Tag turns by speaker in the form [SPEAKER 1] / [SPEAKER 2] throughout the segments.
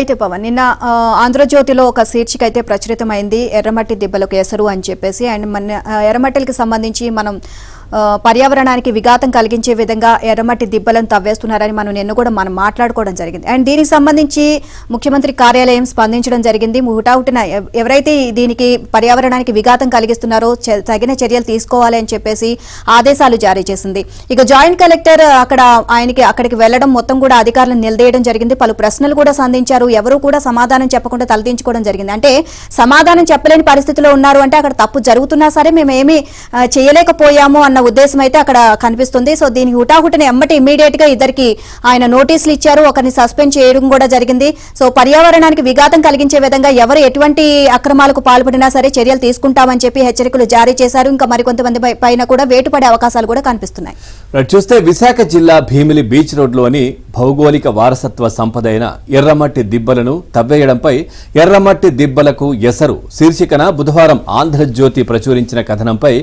[SPEAKER 1] అయితే పవన్ నిన్న ఆంధ్రజ్యోతిలో ఒక శీర్షిక అయితే ప్రచురితమైంది ఎర్రమట్టి దిబ్బలకు ఎసరు అని చెప్పేసి. అండ్ మన ఎర్రమట్టికి సంబంధించి మనం పర్యావరణానికి విఘాతం కలిగించే విధంగా ఎర్రమట్టి దిబ్బలను తవ్వేస్తున్నారని మనం మాట్లాడుకోవడం జరిగింది. అండ్ దీనికి సంబంధించి ముఖ్యమంత్రి కార్యాలయం స్పందించడం జరిగింది. హుటాహుటిన ఎవరైతే దీనికి పర్యావరణానికి విఘాతం కలిగిస్తున్నారో తగిన చర్యలు తీసుకోవాలి అని చెప్పేసి ఆదేశాలు జారీ చేసింది. ఇక జాయింట్ కలెక్టర్ అక్కడికి వెళ్లడం మొత్తం కూడా అధికారులను నిలదీయడం జరిగింది. పలు ప్రశ్నలు కూడా సంధించారు. ఎవరు కూడా సమాధానం చెప్పకుండా తలదించుకోవడం జరిగింది. అంటే సమాధానం చెప్పలేని పరిస్థితిలో ఉన్నారు అంటే అక్కడ తప్పు జరుగుతున్నా సరే మేమేమి చేయలేకపోయాము అన్న ఉద్దేశం అయితే అక్కడ కనిపిస్తుంది. సో దీనికి హుటాహుటిన ఇమ్మీడియట్ గా ఇద్దరికి ఆయన నోటీసులు ఇచ్చారు. ఒకరిని సస్పెండ్ చేయడం కూడా జరిగింది. సో పర్యావరణానికి విఘాతం కలిగించే విధంగా ఎవరు ఎటువంటి అక్రమాలకు పాల్పడినా సరే చర్యలు తీసుకుంటామని చెప్పి హెచ్చరికలు జారీ చేశారు. ఇంకా మరికొంతమంది పైన కూడా వేటుపడే అవకాశాలు కూడా కనిపిస్తున్నాయి.
[SPEAKER 2] చూస్తే విశాఖ జిల్లా భీమిలి బీచ్ రోడ్లోని భౌగోళిక వారసత్వ సంపద అయిన ఎర్రమట్టి దిబ్బలను తవ్వేయడంపై ఎర్రమట్టి దిబ్బలకు ఎసరు శీర్షికన బుధవారం ఆంధ్రజ్యోతి ప్రచురించిన కథనంపై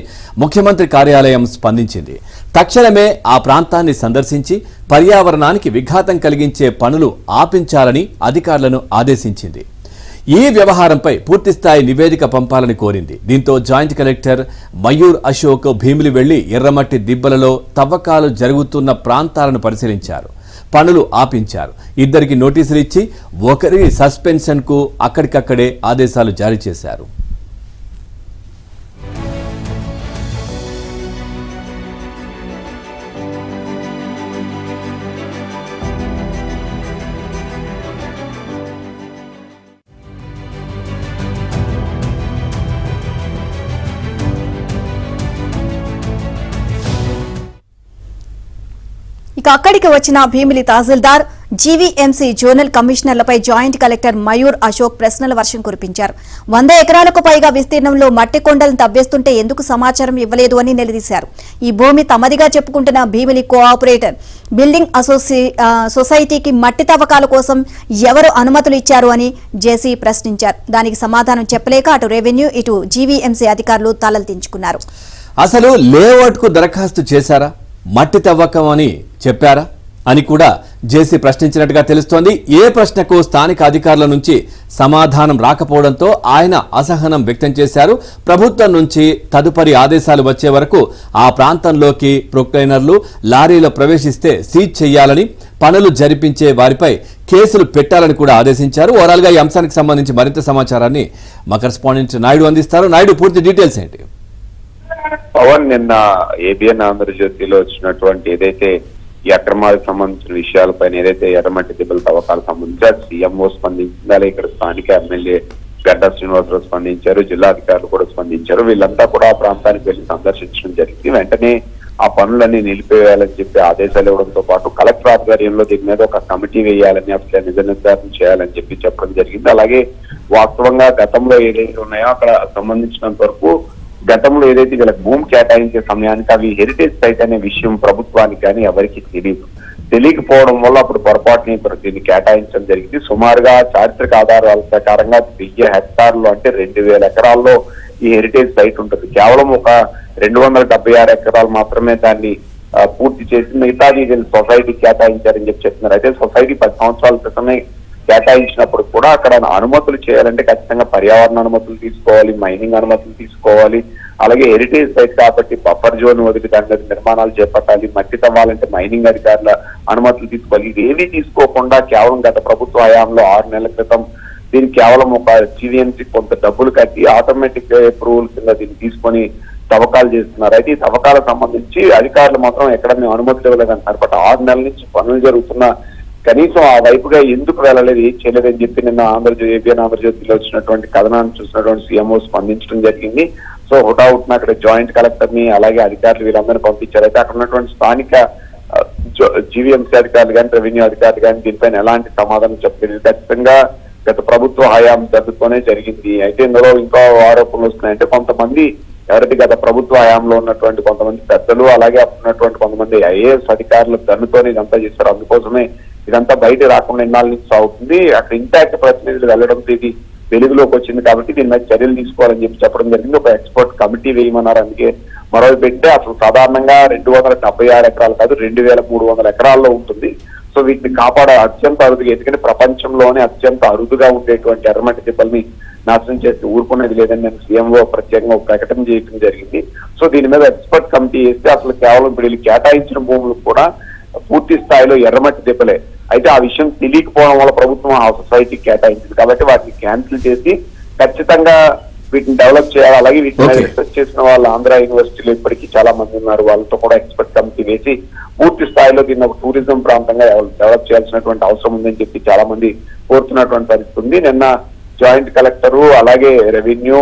[SPEAKER 2] ముఖ్యమంత్రి కార్యాలయం స్పందించింది. తక్షణమే ఆ ప్రాంతాన్ని సందర్శించి పర్యావరణానికి విఘాతం కలిగించే పనులు ఆపించాలని అధికారులను ఆదేశించింది. ఈ వ్యవహారంపై పూర్తిస్థాయి నివేదిక పంపాలని కోరింది. దీంతో జాయింట్ కలెక్టర్ మయూర్ అశోక్ భీమిలి వెళ్లి ఎర్రమట్టి దిబ్బలలో తవ్వకాలు జరుగుతున్న ప్రాంతాలను పరిశీలించారు. పనులు ఆపించారు. ఇద్దరికి నోటీసులు ఇచ్చి ఒకరి సస్పెన్షన్కు అక్కడికక్కడే ఆదేశాలు జారీ చేశారు.
[SPEAKER 1] ఇక అక్కడికి వచ్చిన భీమిలి తహసీల్దార్, జీవీఎంసీ జోనల్ కమిషనర్లపై జాయింట్ కలెక్టర్ మయూర్ అశోక్ ప్రశ్నల వర్షం కురిపించారు. 100 ఎకరాలకు పైగా విస్తీర్ణంలో మట్టి కొండలను తవ్వేస్తుంటే ఎందుకు సమాచారం ఇవ్వలేదు అని నిలదీశారు. ఈ భూమి తమదిగా చెప్పుకుంటున్న భీమిలి కోఆపరేటర్ బిల్డింగ్ సొసైటీకి మట్టి తవ్వకాల కోసం ఎవరు అనుమతులు ఇచ్చారు అని జేసీ ప్రశ్నించారు. దానికి సమాధానం చెప్పలేక అటు రెవెన్యూ ఇటు జీవీఎంసీ అధికారులు తలలు దించుకున్నారు.
[SPEAKER 2] అసలు లేఅవుట్కు దరఖాస్తు చేశారా, మట్టి తవ్వకం అని చెప్పారా అని కూడా జేసీ ప్రశ్నించినట్టుగా తెలుస్తోంది. ఏ ప్రశ్నకు స్థానిక అధికారుల నుంచి సమాధానం రాకపోవడంతో ఆయన అసహనం వ్యక్తం చేశారు. ప్రభుత్వం నుంచి తదుపరి ఆదేశాలు వచ్చే వరకు ఆ ప్రాంతంలోకి ప్రొక్లైనర్లు, లారీలో ప్రవేశిస్తే సీజ్ చేయాలని, పనులు జరిపించే వారిపై కేసులు పెట్టాలని కూడా ఆదేశించారు. ఓవరాల్ గా ఈ అంశానికి సంబంధించి మరింత సమాచారాన్ని మా కరెస్పాండెంట్ నాయుడు అందిస్తారు. నాయుడు, పూర్తి డీటెయిల్స్ ఏంటి?
[SPEAKER 3] పవన్, నిన్న ఏబిఎన్ ఆంధ్రజ్యోతిలో వచ్చినటువంటి ఏదైతే ఈ అక్రమాలకు సంబంధించిన విషయాలపైన ఏదైతే ఎర్రమట్టి దిబ్బల తవ్వకాలకు సంబంధించి సీఎంఓ స్పందించింది. అలాగే ఇక్కడ స్థానిక ఎమ్మెల్యే గడ్డ శ్రీనివాసరావు స్పందించారు, జిల్లా అధికారులు కూడా స్పందించారు. వీళ్ళంతా కూడా ఆ ప్రాంతానికి వెళ్లి సందర్శించడం జరిగింది. వెంటనే ఆ పనులన్నీ నిలిపివేయాలని చెప్పి ఆదేశాలు ఇవ్వడంతో పాటు కలెక్టర్ ఆధ్వర్యంలో దీని మీద ఒక కమిటీ వేయాలని, అసలు నిజ నిర్ధారణ చేయాలని చెప్పడం జరిగింది. అలాగే వాస్తవంగా గతంలో ఏదైతే ఉన్నాయో అక్కడ సంబంధించినంత వరకు గతంలో ఏదైతే వీళ్ళకి భూమి కేటాయించే సమయానికి అవి హెరిటేజ్ సైట్ అనే విషయం ప్రభుత్వానికి కానీ ఎవరికి తెలియకపోవడం వల్ల అప్పుడు పొరపాటుని దీన్ని కేటాయించడం జరిగింది. సుమారుగా చారిత్రక ఆధారాల ప్రకారంగా 1000 హెక్టార్లు అంటే 2000 ఎకరాల్లో ఈ హెరిటేజ్ సైట్ ఉంటుంది. కేవలం ఒక 276 ఎకరాలు మాత్రమే దాన్ని పూర్తి చేసి మిగతాది సొసైటీ కేటాయించారని చెప్తున్నారు. అయితే సొసైటీ 10 సంవత్సరాల క్రితమే కేటాయించినప్పుడు కూడా అక్కడ అనుమతులు చేయాలంటే ఖచ్చితంగా పర్యావరణ అనుమతులు తీసుకోవాలి, మైనింగ్ అనుమతులు తీసుకోవాలి. అలాగే హెరిటేజ్ సైట్ కాబట్టి బఫర్ జోన్ వదిలి దాని మీద నిర్మాణాలు చేపట్టాలి, మట్టి తవ్వాలంటే మైనింగ్ అధికారుల అనుమతులు తీసుకోవాలి. ఇవేమీ తీసుకోకుండా కేవలం గత ప్రభుత్వ హయాంలో 6 నెలల క్రితం దీనికి కేవలం ఒక జీవీఎంసీ కొంత డబ్బులు కట్టి ఆటోమేటిక్ అప్రూవల్ కింద దీన్ని తీసుకొని తవ్వకాలు చేస్తున్నారు. అయితే ఈ తవ్వకాలకు సంబంధించి అధికారులు మాత్రం ఎక్కడ మేము అనుమతులు ఇవ్వలేదంటున్నారు. బట్ 6 నెలల నుంచి పనులు జరుగుతున్న కనీసం ఆ వైపుగా ఎందుకు వెళ్ళలేదు, ఏం చేయలేదని చెప్పి నిన్న ఏబిఎన్ ఆంధ్రజ్యోతిలో వచ్చినటువంటి కథనాన్ని చూసినటువంటి సీఎంఓ స్పందించడం జరిగింది. సో హుటాహుటిన అక్కడ జాయింట్ కలెక్టర్ ని అలాగే అధికారులు వీళ్ళందరినీ పంపించారు. అయితే అక్కడ ఉన్నటువంటి స్థానిక జీవీఎంసీ అధికారులు కానీ, రెవెన్యూ అధికారులు కానీ దీనిపైన ఎలాంటి సమాధానం చెప్పలేదు. ఖచ్చితంగా గత ప్రభుత్వ హయాం జరుగుతూనే జరిగింది. అయితే ఇందులో ఇంకా ఆరోపణలు వస్తున్నాయంటే కొంతమంది ఎవరైతే గత ప్రభుత్వ హయాంలో ఉన్నటువంటి కొంతమంది పెద్దలు అలాగే ఉన్నటువంటి కొంతమంది ఐఏఎస్ అధికారులు దన్నుతోనే ఇదంతా చేశారు. అందుకోసమే ఇదంతా బయట రాకుండా ఇన్నాళ్ళ నుంచి సాగుతుంది. అక్కడ ఇంపాక్ట్ ప్రతినిధులు వెళ్లడంతో ఇది వెలుగులోకి వచ్చింది కాబట్టి దీని మీద చర్యలు తీసుకోవాలని చెప్పడం జరిగింది. ఒక ఎక్స్పర్ట్ కమిటీ వేయమన్నారు. అందుకే మరోవైపు పెడితే అసలు సాధారణంగా 276 ఎకరాలు కాదు 2300 ఎకరాల్లో ఉంటుంది. సో వీటిని అత్యంత అరుదుగా, ఎందుకంటే ప్రపంచంలోనే అత్యంత అరుదుగా ఉండేటువంటి ఎర్రమట్టి దిబ్బల్ని నాశనం చేసి ఊరుకునేది లేదని నేను సీఎంఓ ప్రత్యేకంగా ఒక ప్రకటన చేయడం జరిగింది. సో దీని మీద ఎక్స్పర్ట్ కమిటీ వేస్తే అసలు కేవలం ఇప్పుడు వీళ్ళు కేటాయించిన భూములు కూడా పూర్తి స్థాయిలో ఎర్రమట్టి దిబ్బలే. అయితే ఆ విషయం తెలియకపోవడం వల్ల ప్రభుత్వం ఆ సొసైటీకి కేటాయించింది కాబట్టి వాటిని క్యాన్సిల్ చేసి ఖచ్చితంగా వీటిని డెవలప్ చేయాలి. అలాగే వీటిని
[SPEAKER 2] Okay.
[SPEAKER 3] రీసెర్చ్ చేసిన వాళ్ళు ఆంధ్ర యూనివర్సిటీలో ఇప్పటికీ చాలా మంది ఉన్నారు, వాళ్ళతో కూడా ఎక్స్పర్ట్ కమిటీ వేసి పూర్తి స్థాయిలో దీన్ని ఒక టూరిజం ప్రాంతంగా డెవలప్ చేయాల్సినటువంటి అవసరం ఉందని చెప్పి చాలా మంది కోరుతున్నటువంటి పరిస్థితి ఉంది. నిన్న జాయింట్ కలెక్టర్ అలాగే రెవెన్యూ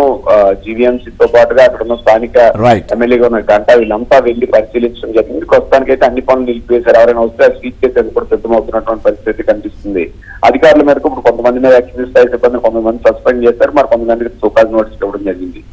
[SPEAKER 3] జీవీఎంసీతో పాటుగా అక్కడ ఉన్న స్థానిక
[SPEAKER 2] Right.
[SPEAKER 3] ఎమ్మెల్యేగా ఉన్న గంట వీళ్ళంతా వెళ్లి పరిశీలించడం జరిగింది. ప్రస్తుతానికైతే అన్ని పనులు నిలిపివేశారు. ఎవరైనా వస్తే ఆ స్వీట్ చేసి అది కూడా సిద్ధమవుతున్నటువంటి పరిస్థితి కనిపిస్తుంది. అధికారుల మేరకు ఇప్పుడు కొంతమంది మీద యాక్షన్ స్థాయి సిబ్బంది కొంతమంది సస్పెండ్ చేశారు, మరి కొంతమందికి సోకాజ్ నోటీస్ ఇవ్వడం జరిగింది.